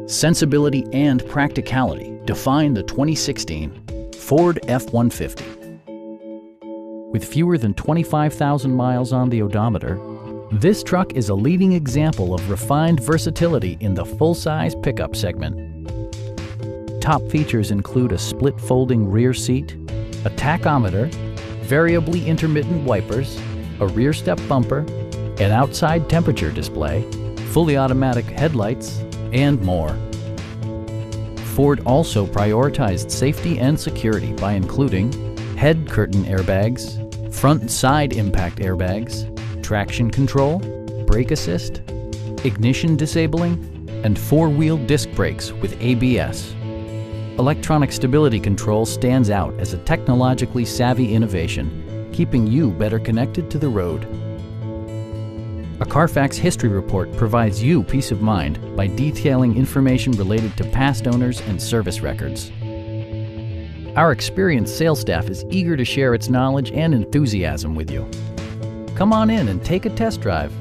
Sensibility and practicality define the 2016 Ford F-150. With fewer than 25,000 miles on the odometer, this truck is a leading example of refined versatility in the full-size pickup segment. Top features include a split folding rear seat, a tachometer, variably intermittent wipers, a rear step bumper, an outside temperature display, fully automatic headlights, and more. Ford also prioritized safety and security by including head curtain airbags, front and side impact airbags, traction control, brake assist, ignition disabling, and four-wheel disc brakes with ABS. Electronic stability control stands out as a technologically savvy innovation, keeping you better connected to the road. A Carfax history report provides you peace of mind by detailing information related to past owners and service records. Our experienced sales staff is eager to share its knowledge and enthusiasm with you. Come on in and take a test drive.